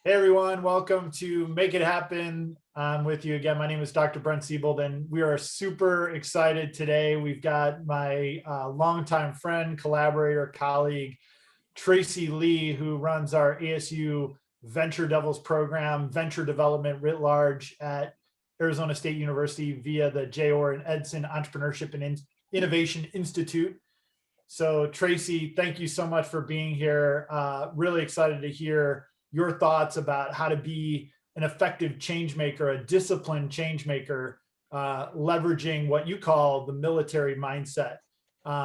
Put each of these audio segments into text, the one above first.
Hey everyone, welcome to Make It Happen. I'm with you again. My name is Dr. Brent Siebold, and we are super excited today. We've got my longtime friend, collaborator, colleague, Tracy Lee, who runs our ASU Venture Devils program, venture development writ large at Arizona State University via the J.O.R. and Edson Entrepreneurship and Innovation Institute. So Tracy, thank you so much for being here. Really excited to hear your thoughts about how to be an effective change maker, a disciplined change maker, leveraging what you call the military mindset.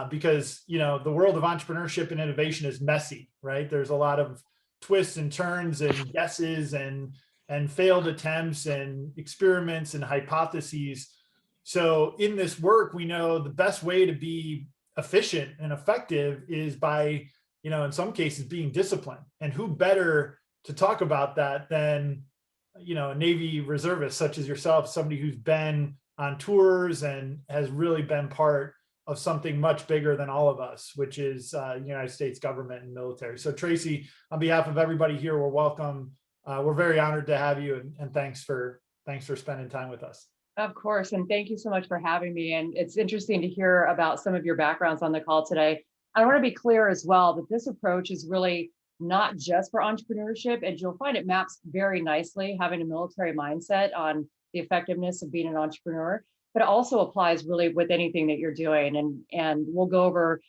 Because the world of entrepreneurship and innovation is messy, right? There's a lot of twists and turns and guesses and failed attempts and experiments and hypotheses. So in this work, we know the best way to be efficient and effective is by, in some cases being disciplined. And who better to talk about that than, a Navy reservist such as yourself, somebody who's been on tours and has really been part of something much bigger than all of us, which is the United States government and military. So Tracy, on behalf of everybody here, we're welcome. We're very honored to have you, and thanks for spending time with us. Of course, and thank you so much for having me. And it's interesting to hear about some of your backgrounds on the call today. I want to be clear as well that this approach is really not just for entrepreneurship, and you'll find it maps very nicely having a military mindset on the effectiveness of being an entrepreneur, but it also applies really with anything that you're doing. And we'll go over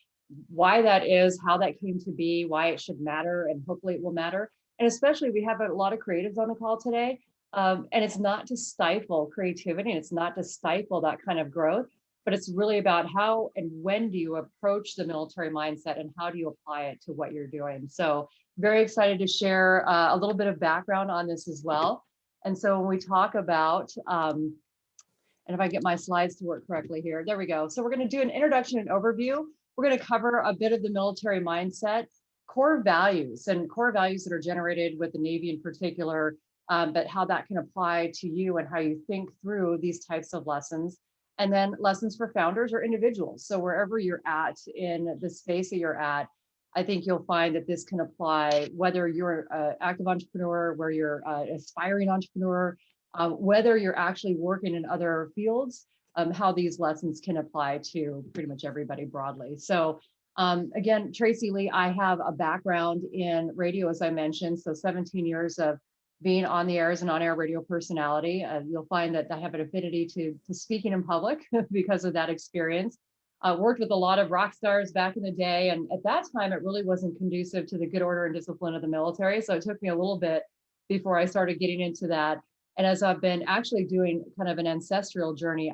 why that is, how that came to be, why it should matter, and hopefully it will matter. And especially we have a lot of creatives on the call today. And it's not to stifle creativity, and it's not to stifle that kind of growth, but it's really about how and when do you approach the military mindset and how do you apply it to what you're doing. So very excited to share a little bit of background on this as well. And so when we talk about, and if I get my slides to work correctly here, there we go. So we're going to do an introduction and overview. We're going to cover a bit of the military mindset, core values that are generated with the Navy in particular, but how that can apply to you and how you think through these types of lessons. And then lessons for founders or individuals. So wherever you're at in the space that you're at, I think you'll find that this can apply whether you're an active entrepreneur, where you're an aspiring entrepreneur, whether you're actually working in other fields, how these lessons can apply to pretty much everybody broadly. So again, Tracy Lee, I have a background in radio, as I mentioned, so 17 years of being on the air as an on-air radio personality. You'll find that I have an affinity to speaking in public because of that experience. Worked with a lot of rock stars back in the day. And at that time, it really wasn't conducive to the good order and discipline of the military. So it took me a little bit before I started getting into that. And as I've been actually doing kind of an ancestral journey,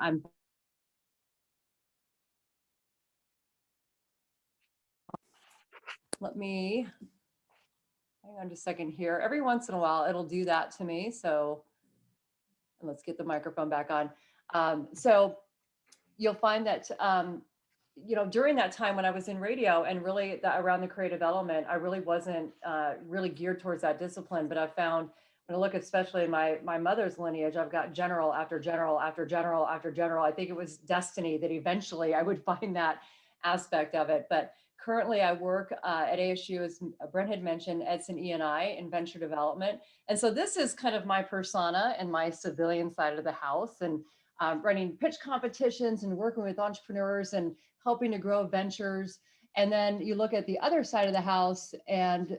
let me hang on just a second here. Every once in a while, it'll do that to me. So let's get the microphone back on. So you'll find that, during that time when I was in radio and really around the creative element, I really wasn't really geared towards that discipline. But I found when I look especially in my mother's lineage, I've got general after general after general after general. I think it was destiny that eventually I would find that aspect of it. But currently, I work at ASU, as Brent had mentioned, Edson E&I in venture development. And so this is kind of my persona and my civilian side of the house, and running pitch competitions and working with entrepreneurs and helping to grow ventures. And then you look at the other side of the house, and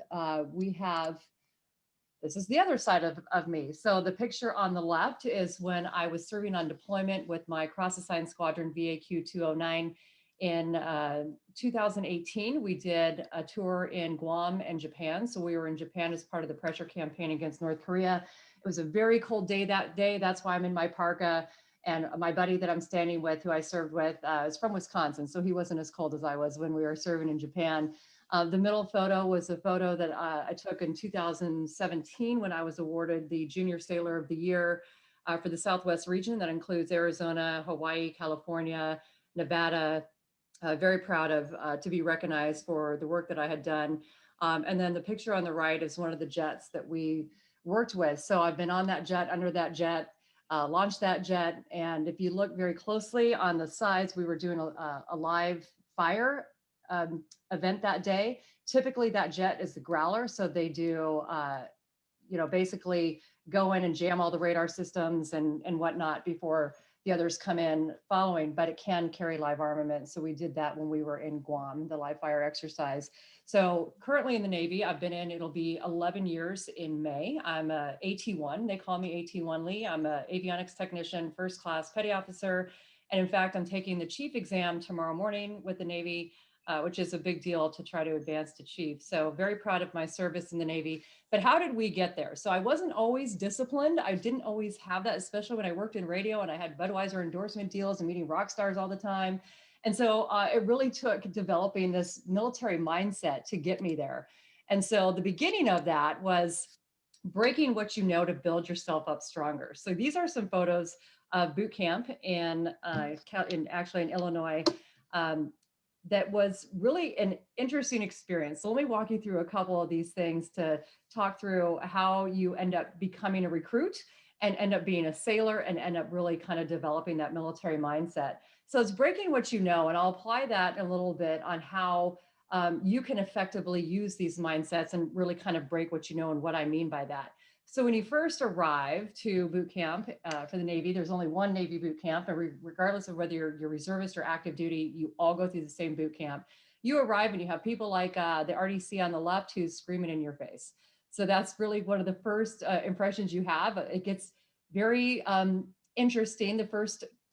this is the other side of me. So the picture on the left is when I was serving on deployment with my cross-assigned squadron VAQ 209. In 2018, we did a tour in Guam and Japan. So we were in Japan as part of the pressure campaign against North Korea. It was a very cold day that day. That's why I'm in my parka. And my buddy that I'm standing with, who I served with, is from Wisconsin. So he wasn't as cold as I was when we were serving in Japan. The middle photo was a photo that I took in 2017 when I was awarded the Junior Sailor of the Year for the Southwest region. That includes Arizona, Hawaii, California, Nevada. Very proud of to be recognized for the work that I had done. And then the picture on the right is one of the jets that we worked with. So I've been on that jet, under that jet, launched that jet. And if you look very closely on the sides, we were doing a live fire event that day. Typically that jet is the growler. So they do basically go in and jam all the radar systems and whatnot before the others come in following, but it can carry live armament. So we did that when we were in Guam, the live fire exercise. So currently in the Navy, I've been in, it'll be 11 years in May. I'm a AT1, they call me AT1 Lee. I'm a avionics technician, first class petty officer. And in fact, I'm taking the chief exam tomorrow morning with the Navy, which is a big deal to try to advance to chief. So very proud of my service in the Navy. But how did we get there? So I wasn't always disciplined. I didn't always have that, especially when I worked in radio and I had Budweiser endorsement deals and meeting rock stars all the time. And so it really took developing this military mindset to get me there. And so the beginning of that was breaking what you know to build yourself up stronger. So these are some photos of boot camp actually in Illinois. That was really an interesting experience. So let me walk you through a couple of these things to talk through how you end up becoming a recruit and end up being a sailor and end up really kind of developing that military mindset. So it's breaking what you know, and I'll apply that a little bit on how you can effectively use these mindsets and really kind of break what you know and what I mean by that. So when you first arrive to boot camp for the Navy, there's only one Navy boot camp, and regardless of whether you're reservist or active duty, you all go through the same boot camp. You arrive and you have people like the RDC on the left who's screaming in your face. So that's really one of the first impressions you have. It gets very interesting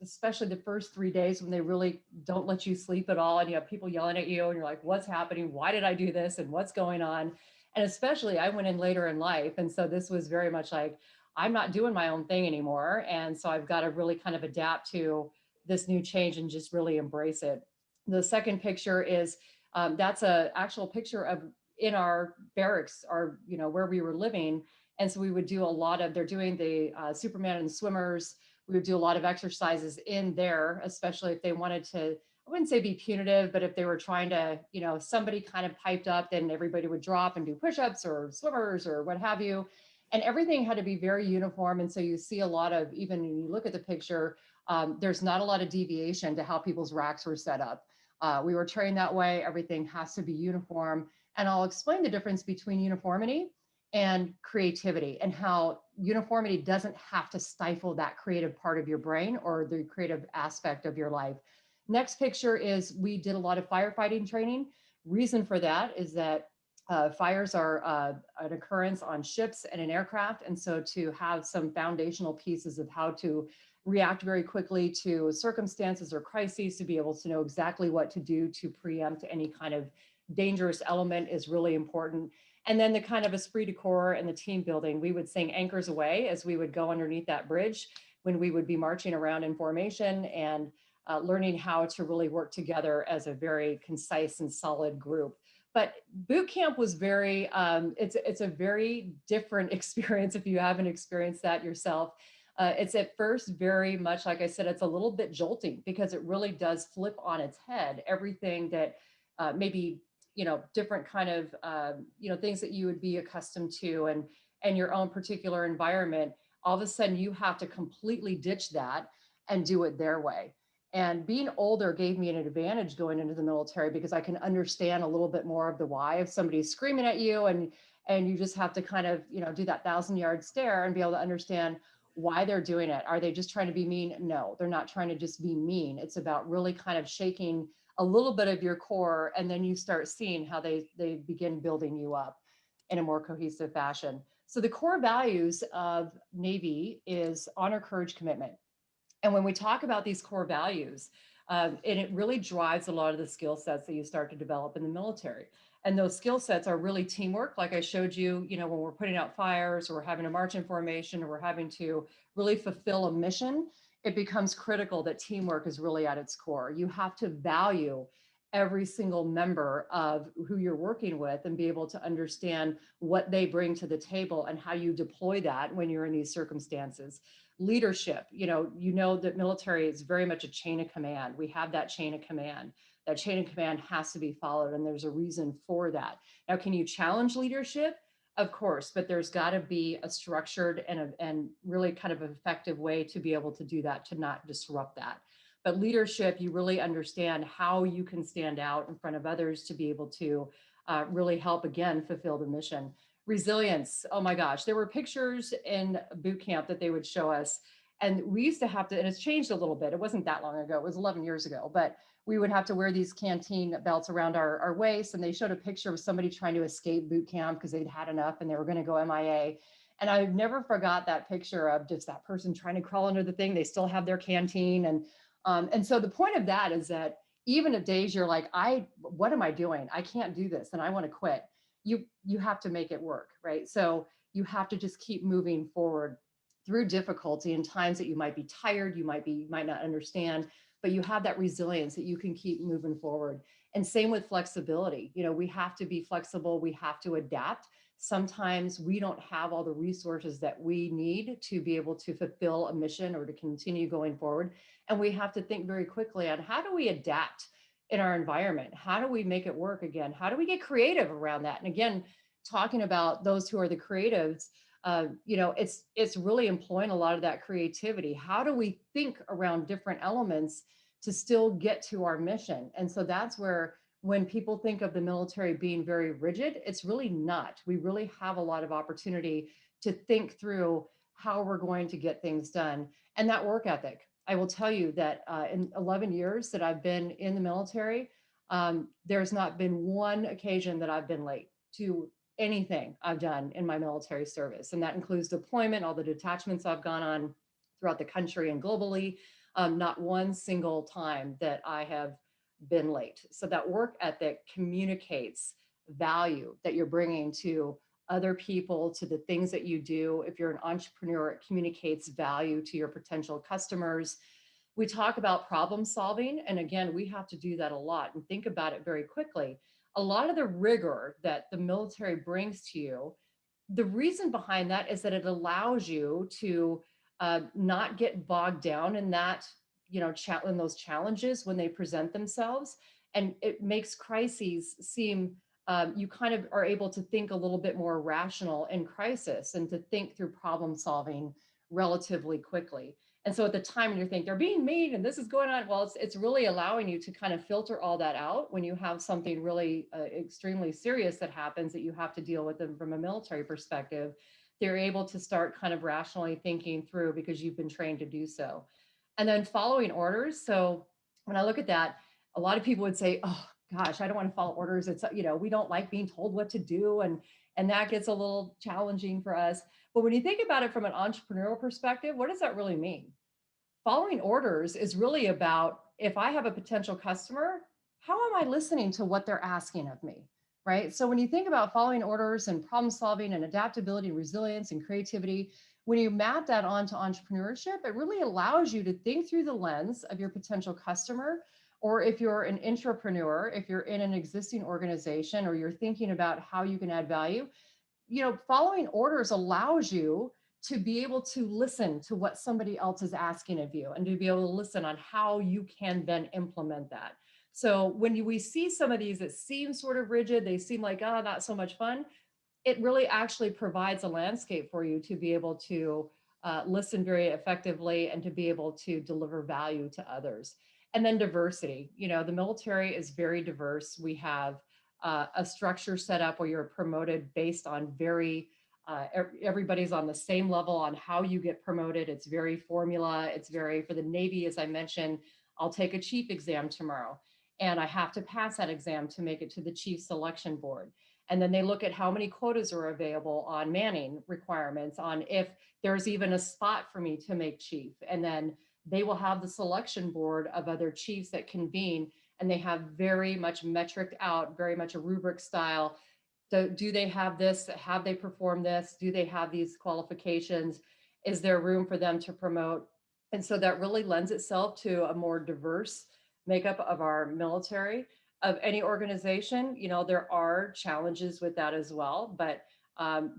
especially the first 3 days when they really don't let you sleep at all, and you have people yelling at you and you're like, what's happening? Why did I do this? And what's going on? And especially I went in later in life. And so this was very much like, I'm not doing my own thing anymore. And so I've got to really kind of adapt to this new change and just really embrace it. The second picture is that's a actual picture of in our barracks, where we were living. And so we would do they're doing the Superman and swimmers. We would do a lot of exercises in there, especially if they wanted to, I wouldn't say be punitive, but if they were trying to, somebody kind of piped up, then everybody would drop and do push-ups or swimmers or what have you. And everything had to be very uniform. And so you see a lot of, even when you look at the picture, there's not a lot of deviation to how people's racks were set up. We were trained that way. Everything has to be uniform. And I'll explain the difference between uniformity and creativity, and how uniformity doesn't have to stifle that creative part of your brain or the creative aspect of your life. Next picture is we did a lot of firefighting training. Reason for that is that fires are an occurrence on ships and in aircraft. And so to have some foundational pieces of how to react very quickly to circumstances or crises, to be able to know exactly what to do to preempt any kind of dangerous element is really important. And then the kind of esprit de corps and the team building, we would sing Anchors Away as we would go underneath that bridge when we would be marching around in formation and learning how to really work together as a very concise and solid group. But boot camp was it's a very different experience if you haven't experienced that yourself. It's at first very much, like I said, it's a little bit jolting because it really does flip on its head everything that maybe different kind of things that you would be accustomed to and your own particular environment. All of a sudden you have to completely ditch that and do it their way. And being older gave me an advantage going into the military because I can understand a little bit more of the why if somebody's screaming at you and you just have to kind of do that 1,000-yard stare and be able to understand why they're doing it. Are they just trying to be mean? No, they're not trying to just be mean. It's about really kind of shaking a little bit of your core, and then you start seeing how they begin building you up in a more cohesive fashion. So the core values of Navy is honor, courage, commitment. And when we talk about these core values, and it really drives a lot of the skill sets that you start to develop in the military. And those skill sets are really teamwork, like I showed you, when we're putting out fires or we're having a march in formation or we're having to really fulfill a mission, it becomes critical that teamwork is really at its core. You have to value every single member of who you're working with and be able to understand what they bring to the table and how you deploy that when you're in these circumstances. Leadership, that military is very much a chain of command. We have that chain of command. That chain of command has to be followed, and there's a reason for that. Now, can you challenge leadership? Of course, but there's got to be a structured and really kind of effective way to be able to do that, to not disrupt that. But leadership, you really understand how you can stand out in front of others to be able to really help, again, fulfill the mission. Resilience. Oh my gosh, there were pictures in boot camp that they would show us. And we used to have to, and it's changed a little bit. It wasn't that long ago, it was 11 years ago, but we would have to wear these canteen belts around our waist. And they showed a picture of somebody trying to escape boot camp because they'd had enough and they were going to go MIA. And I never forgot that picture of just that person trying to crawl under the thing. They still have their canteen. And so the point of that is that even at days you're like, what am I doing? I can't do this and I want to quit. You have to make it work, right? So you have to just keep moving forward through difficulty and times that you might be tired, you might not understand, but you have that resilience that you can keep moving forward. And same with flexibility. We have to be flexible, we have to adapt. Sometimes we don't have all the resources that we need to be able to fulfill a mission or to continue going forward. And we have to think very quickly on how do we adapt in our environment? How do we make it work again? How do we get creative around that? And again, talking about those who are the creatives, it's really employing a lot of that creativity. How do we think around different elements to still get to our mission? And so that's where, when people think of the military being very rigid, it's really not. We really have a lot of opportunity to think through how we're going to get things done. And that work ethic. I will tell you that in 11 years that I've been in the military, there's not been one occasion that I've been late to anything I've done in my military service. And that includes deployment, all the detachments I've gone on throughout the country and globally. Not one single time that I have been late. So that work ethic communicates value that you're bringing to other people, to the things that you do. If you're an entrepreneur, it communicates value to your potential customers. We talk about problem solving. And again, we have to do that a lot and think about it very quickly. A lot of the rigor that the military brings to you, the reason behind that is that it allows you to not get bogged down in that, in those challenges when they present themselves. And it makes crises seem, you kind of are able to think a little bit more rational in crisis and to think through problem solving relatively quickly. And so at the time when you think they're being mean and this is going on, well, it's really allowing you to kind of filter all that out when you have something really extremely serious that happens that you have to deal with them from a military perspective. They're able to start kind of rationally thinking through because you've been trained to do so. And then following orders. So when I look at that, a lot of people would say, oh gosh, I don't want to follow orders. It's, we don't like being told what to do. And that gets a little challenging for us. But when you think about it from an entrepreneurial perspective, what does that really mean? Following orders is really about, if I have a potential customer, how am I listening to what they're asking of me, right? So when you think about following orders and problem solving and adaptability, resilience and creativity, when you map that onto entrepreneurship, it really allows you to think through the lens of your potential customer. Or if you're an intrapreneur, if you're in an existing organization, or you're thinking about how you can add value, following orders allows you to be able to listen to what somebody else is asking of you and to be able to listen on how you can then implement that. So when we see some of these that seem sort of rigid, they seem like, oh, not so much fun, it really actually provides a landscape for you to be able to listen very effectively and to be able to deliver value to others. And then diversity. The military is very diverse. We have a structure set up where you're promoted based on everybody's on the same level on how you get promoted. It's very formula. It's very, for the Navy, as I mentioned, I'll take a chief exam tomorrow and I have to pass that exam to make it to the chief selection board. And then they look at how many quotas are available on manning requirements, on if there's even a spot for me to make chief. And then they will have the selection board of other chiefs that convene, and they have very much metriced out, very much a rubric style. Do they have this? Have they performed this? Do they have these qualifications? Is there room for them to promote? And so that really lends itself to a more diverse makeup of our military. Of any organization, there are challenges with that as well, but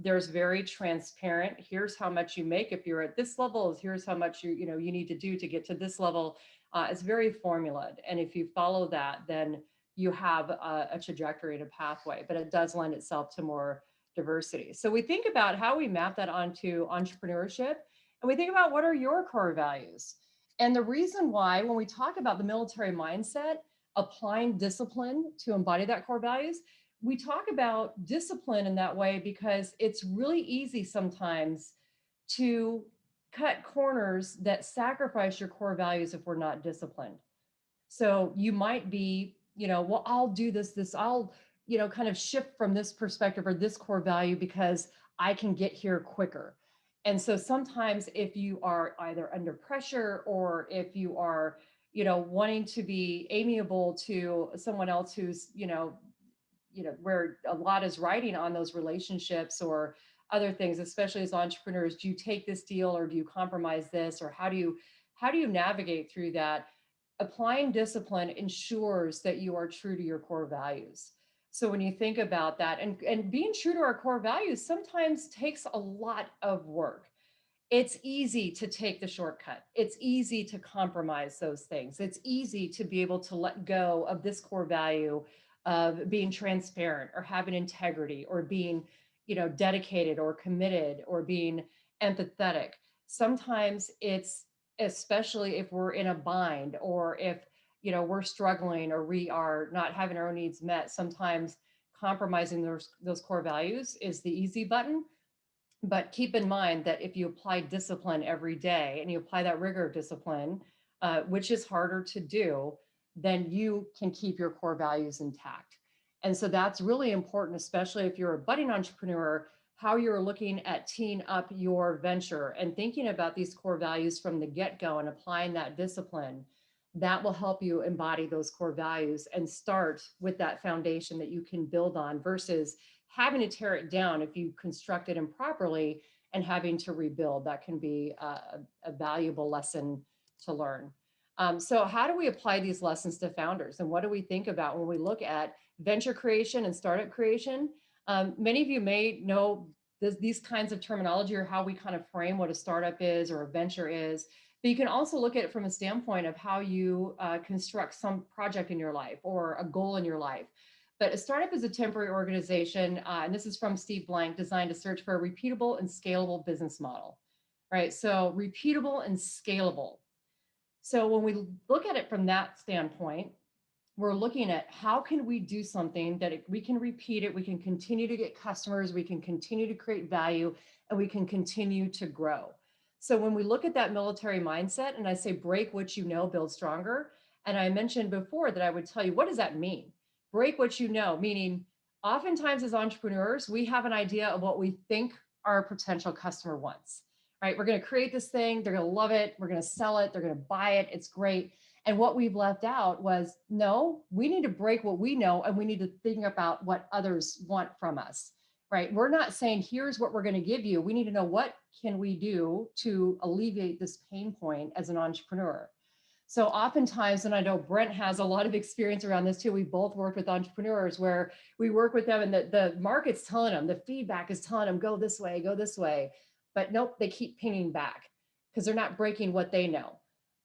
there's very transparent, here's how much you make if you're at this level, here's how much you need to do to get to this level. It's very formulated. And if you follow that, then you have a trajectory and a pathway, but it does lend itself to more diversity. So we think about how we map that onto entrepreneurship, and we think about what are your core values. And the reason why, when we talk about the military mindset, applying discipline to embody that core values, we talk about discipline in that way because it's really easy sometimes to cut corners that sacrifice your core values if we're not disciplined. So you might be, well, I'll do this, I'll, kind of shift from this perspective or this core value because I can get here quicker. And so sometimes if you are either under pressure or if you are, wanting to be amiable to someone else who's, where a lot is riding on those relationships or other things, especially as entrepreneurs, do you take this deal or do you compromise this, or how do you navigate through that? Applying discipline ensures that you are true to your core values. So when you think about that, and being true to our core values sometimes takes a lot of work. It's easy to take the shortcut. It's easy to compromise those things. It's easy to be able to let go of this core value of being transparent or having integrity or being, dedicated or committed or being empathetic. Sometimes it's, especially if we're in a bind or if, we're struggling or we are not having our own needs met, sometimes compromising those core values is the easy button. But keep in mind that if you apply discipline every day and you apply that rigor of discipline, which is harder to do, then you can keep your core values intact. And so that's really important, especially if you're a budding entrepreneur, how you're looking at teeing up your venture and thinking about these core values from the get-go and applying that discipline. That will help you embody those core values and start with that foundation that you can build on versus having to tear it down if you construct it improperly and having to rebuild. That can be a valuable lesson to learn. So how do we apply these lessons to founders, and what do we think about when we look at venture creation and startup creation? Many of you may know these kinds of terminology or how we kind of frame what a startup is or a venture is, but you can also look at it from a standpoint of how you construct some project in your life or a goal in your life. But a startup is a temporary organization, and this is from Steve Blank, designed to search for a repeatable and scalable business model, right? So repeatable and scalable. So when we look at it from that standpoint, we're looking at how can we do something that we can repeat it, we can continue to get customers, we can continue to create value, and we can continue to grow. So when we look at that military mindset, and I say break what you know, build stronger, and I mentioned before that I would tell you, what does that mean? Break what you know, meaning oftentimes as entrepreneurs, we have an idea of what we think our potential customer wants, right? We're going to create this thing, they're going to love it, we're going to sell it, they're going to buy it, it's great. And what we've left out was, no, we need to break what we know and we need to think about what others want from us, right? We're not saying, here's what we're going to give you. We need to know, what can we do to alleviate this pain point as an entrepreneur? So oftentimes, and I know Brent has a lot of experience around this too, we both worked with entrepreneurs where we work with them and the market's telling them, the feedback is telling them, go this way, go this way. But nope, they keep pinging back because they're not breaking what they know.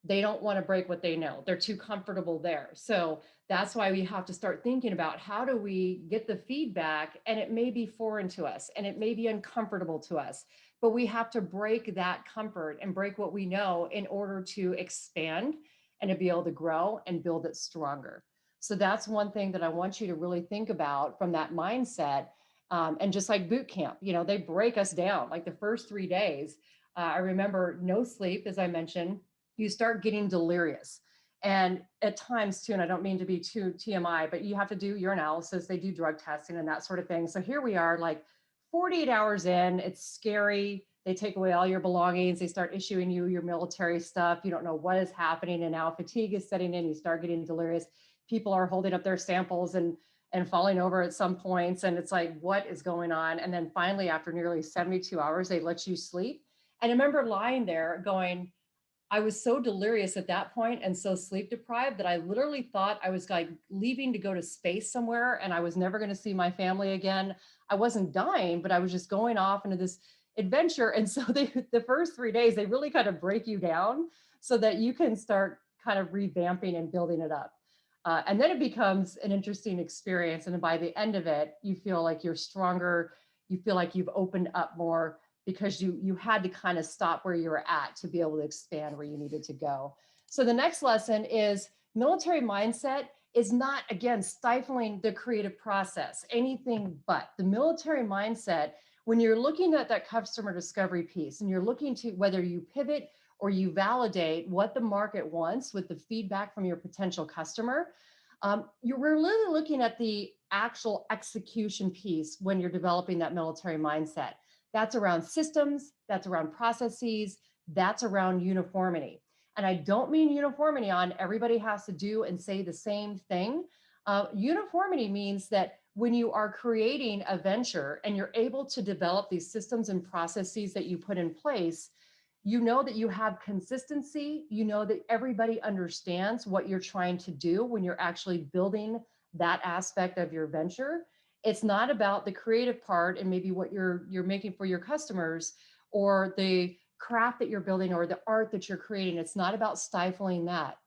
They don't want to break what they know. They're too comfortable there. So that's why we have to start thinking about how do we get the feedback, and it may be foreign to us and it may be uncomfortable to us, but we have to break that comfort and break what we know in order to expand and to be able to grow and build it stronger. So that's one thing that I want you to really think about from that mindset. And just like boot camp, they break us down like the first 3 days. I remember no sleep, as I mentioned, you start getting delirious. And at times too, and I don't mean to be too TMI, but you have to do your analysis. They do drug testing and that sort of thing. So here we are, like 48 hours in, it's scary. They take away all your belongings. They start issuing you your military stuff. You don't know what is happening. And now fatigue is setting in. You start getting delirious. People are holding up their samples and falling over at some points. And it's like, what is going on? And then finally, after nearly 72 hours, they let you sleep. And I remember lying there going, I was so delirious at that point and so sleep deprived that I literally thought I was like leaving to go to space somewhere and I was never going to see my family again. I wasn't dying, but I was just going off into this adventure. And so the first 3 days, they really kind of break you down so that you can start kind of revamping and building it up. And then it becomes an interesting experience. And by the end of it, you feel like you're stronger. You feel like you've opened up more, because you had to kind of stop where you were at to be able to expand where you needed to go. So the next lesson is military mindset is not, again, stifling the creative process, anything but. The military mindset, when you're looking at that customer discovery piece and you're looking to whether you pivot or you validate what the market wants with the feedback from your potential customer, you're really looking at the actual execution piece when you're developing that military mindset. That's around systems, that's around processes, that's around uniformity. And I don't mean uniformity on everybody has to do and say the same thing. Uniformity means that when you are creating a venture and you're able to develop these systems and processes that you put in place, you know that you have consistency, you know that everybody understands what you're trying to do when you're actually building that aspect of your venture. It's not about the creative part and maybe what you're making for your customers or the craft that you're building or the art that you're creating. It's not about stifling that,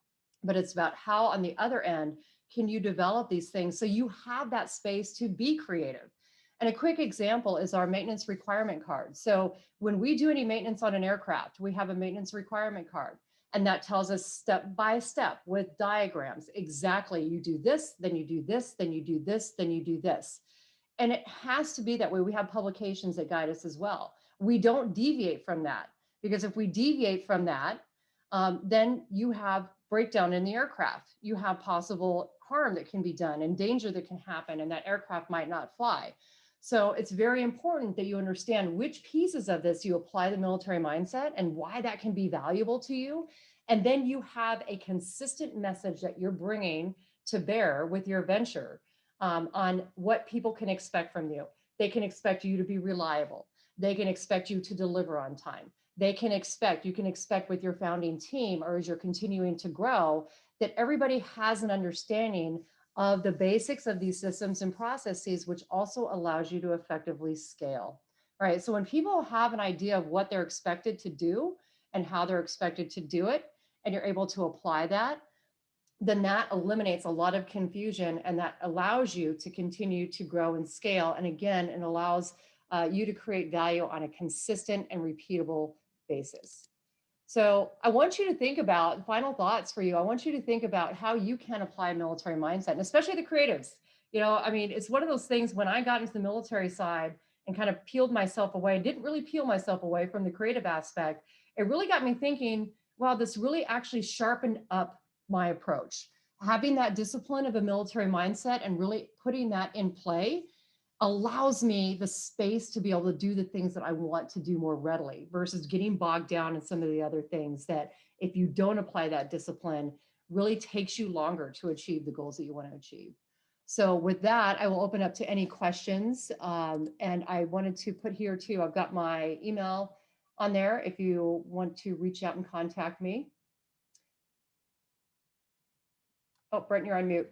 but it's about how on the other end can you develop these things so you have that space to be creative. And a quick example is our maintenance requirement card. So when we do any maintenance on an aircraft, we have a maintenance requirement card. And that tells us step by step with diagrams, exactly, you do this, then you do this, then you do this, then you do this. And it has to be that way. We have publications that guide us as well. We don't deviate from that, because if we deviate from that, then you have breakdown in the aircraft. You have possible harm that can be done and danger that can happen, and that aircraft might not fly. So it's very important that you understand which pieces of this you apply the military mindset and why that can be valuable to you. And then you have a consistent message that you're bringing to bear with your venture on what people can expect from you. They can expect you to be reliable. They can expect you to deliver on time. You can expect with your founding team or as you're continuing to grow, that everybody has an understanding of the basics of these systems and processes, which also allows you to effectively scale. All right. So when people have an idea of what they're expected to do and how they're expected to do it, and you're able to apply that, then that eliminates a lot of confusion and that allows you to continue to grow and scale. And again, it allows you to create value on a consistent and repeatable basis. So I want you to think about final thoughts for you. I want you to think about how you can apply military mindset, and especially the creatives. You know, I mean, it's one of those things when I got into the military side and kind of peeled myself away, didn't really peel myself away from the creative aspect. It really got me thinking, wow, this really actually sharpened up my approach. Having that discipline of a military mindset and really putting that in play allows me the space to be able to do the things that I want to do more readily versus getting bogged down in some of the other things that if you don't apply that discipline really takes you longer to achieve the goals that you want to achieve. So with that, I will open up to any questions. And I wanted to put here too, I've got my email on there if you want to reach out and contact me. Oh, Brent, you're on mute.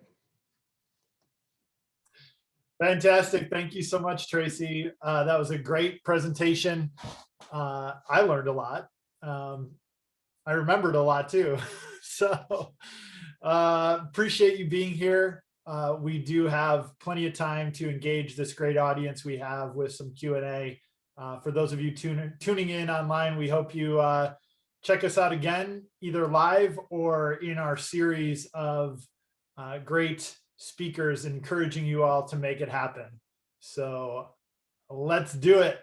Fantastic. Thank you so much, Tracy. That was a great presentation. I learned a lot. I remembered a lot too. So appreciate you being here. We do have plenty of time to engage this great audience we have with some Q&A. For those of you tuning in online, we hope you check us out again, either live or in our series of great speakers encouraging you all to make it happen. So let's do it.